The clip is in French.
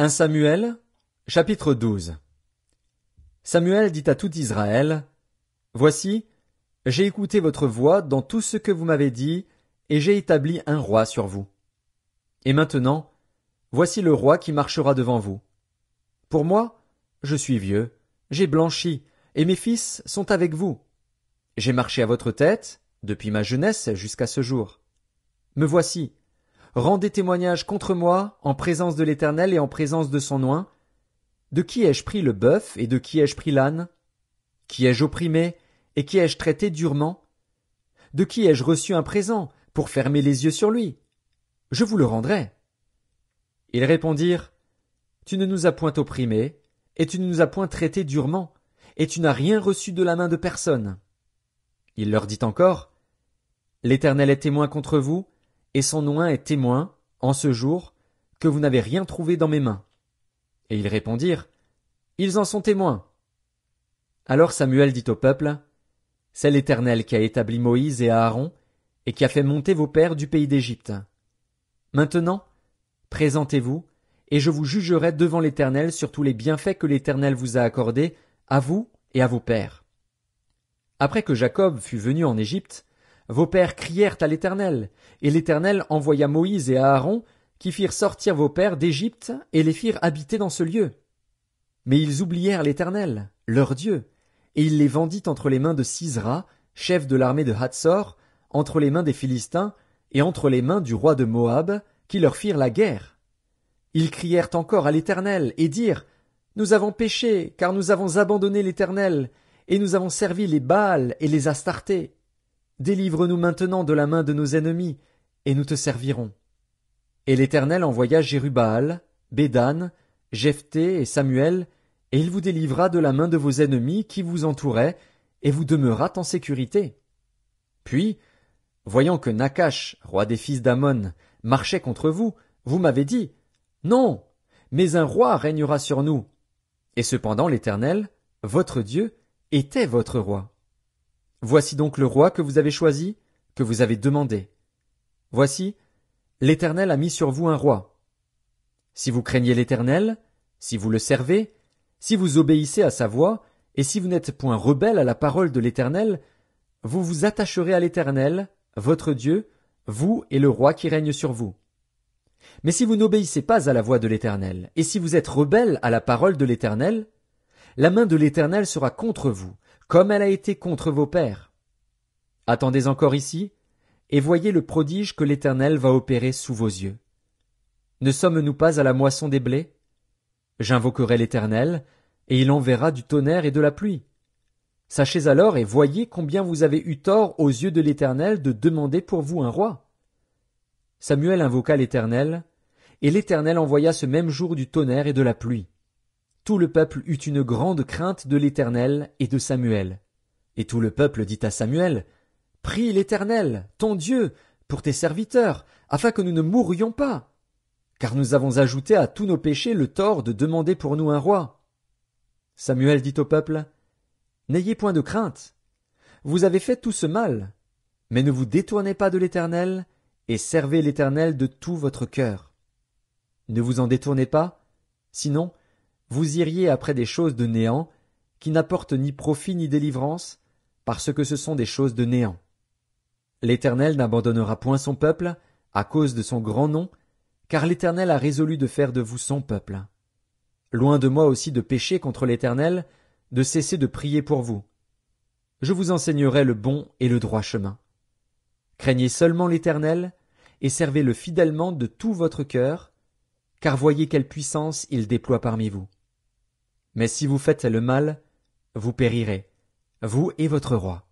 1 Samuel, chapitre 12. Samuel dit à tout Israël, Voici, j'ai écouté votre voix dans tout ce que vous m'avez dit, et j'ai établi un roi sur vous. Et maintenant, voici le roi qui marchera devant vous. Pour moi, je suis vieux, j'ai blanchi, et mes fils sont avec vous. J'ai marché à votre tête, depuis ma jeunesse jusqu'à ce jour. Me voici. Rendez témoignage contre moi, en présence de l'Éternel et en présence de son oint. De qui ai-je pris le bœuf et de qui ai-je pris l'âne? Qui ai-je opprimé et qui ai-je traité durement? De qui ai-je reçu un présent pour fermer les yeux sur lui? Je vous le rendrai. Ils répondirent, Tu ne nous as point opprimés, et tu ne nous as point traités durement, et tu n'as rien reçu de la main de personne. Il leur dit encore, L'Éternel est témoin contre vous, et son oint est témoin, en ce jour, que vous n'avez rien trouvé dans mes mains. Et ils répondirent, Ils en sont témoins. Alors Samuel dit au peuple, C'est l'Éternel qui a établi Moïse et Aaron, et qui a fait monter vos pères du pays d'Égypte. Maintenant, présentez-vous, et je vous jugerai devant l'Éternel sur tous les bienfaits que l'Éternel vous a accordés, à vous et à vos pères. Après que Jacob fut venu en Égypte, vos pères crièrent à l'Éternel, et l'Éternel envoya Moïse et Aaron, qui firent sortir vos pères d'Égypte et les firent habiter dans ce lieu. Mais ils oublièrent l'Éternel, leur Dieu, et il les vendit entre les mains de Sisera, chef de l'armée de Hatsor, entre les mains des Philistins, et entre les mains du roi de Moab, qui leur firent la guerre. Ils crièrent encore à l'Éternel, et dirent, Nous avons péché, car nous avons abandonné l'Éternel, et nous avons servi les Baals et les Astartés. Délivre-nous maintenant de la main de nos ennemis, et nous te servirons. Et l'Éternel envoya Jérubbaal, Bédan, Jephthé et Samuel, et il vous délivra de la main de vos ennemis qui vous entouraient, et vous demeurâtes en sécurité. Puis, voyant que Nakash, roi des fils d'Ammon, marchait contre vous, vous m'avez dit, Non, mais un roi régnera sur nous. Et cependant l'Éternel, votre Dieu, était votre roi. Voici donc le roi que vous avez choisi, que vous avez demandé. Voici, l'Éternel a mis sur vous un roi. Si vous craignez l'Éternel, si vous le servez, si vous obéissez à sa voix, et si vous n'êtes point rebelles à la parole de l'Éternel, vous vous attacherez à l'Éternel, votre Dieu, vous et le roi qui règne sur vous. Mais si vous n'obéissez pas à la voix de l'Éternel, et si vous êtes rebelles à la parole de l'Éternel, la main de l'Éternel sera contre vous, comme elle a été contre vos pères. Attendez encore ici, et voyez le prodige que l'Éternel va opérer sous vos yeux. Ne sommes-nous pas à la moisson des blés? J'invoquerai l'Éternel, et il enverra du tonnerre et de la pluie. Sachez alors et voyez combien vous avez eu tort aux yeux de l'Éternel de demander pour vous un roi. Samuel invoqua l'Éternel, et l'Éternel envoya ce même jour du tonnerre et de la pluie. Tout le peuple eut une grande crainte de l'Éternel et de Samuel. Et tout le peuple dit à Samuel, Prie l'Éternel, ton Dieu, pour tes serviteurs, afin que nous ne mourions pas. Car nous avons ajouté à tous nos péchés le tort de demander pour nous un roi. Samuel dit au peuple, N'ayez point de crainte. Vous avez fait tout ce mal, mais ne vous détournez pas de l'Éternel, et servez l'Éternel de tout votre cœur. Ne vous en détournez pas, sinon vous iriez après des choses de néant, qui n'apportent ni profit ni délivrance, parce que ce sont des choses de néant. L'Éternel n'abandonnera point son peuple, à cause de son grand nom, car l'Éternel a résolu de faire de vous son peuple. Loin de moi aussi de pécher contre l'Éternel, de cesser de prier pour vous. Je vous enseignerai le bon et le droit chemin. Craignez seulement l'Éternel, et servez-le fidèlement de tout votre cœur, car voyez quelle puissance il déploie parmi vous. Mais si vous faites le mal, vous périrez, vous et votre roi.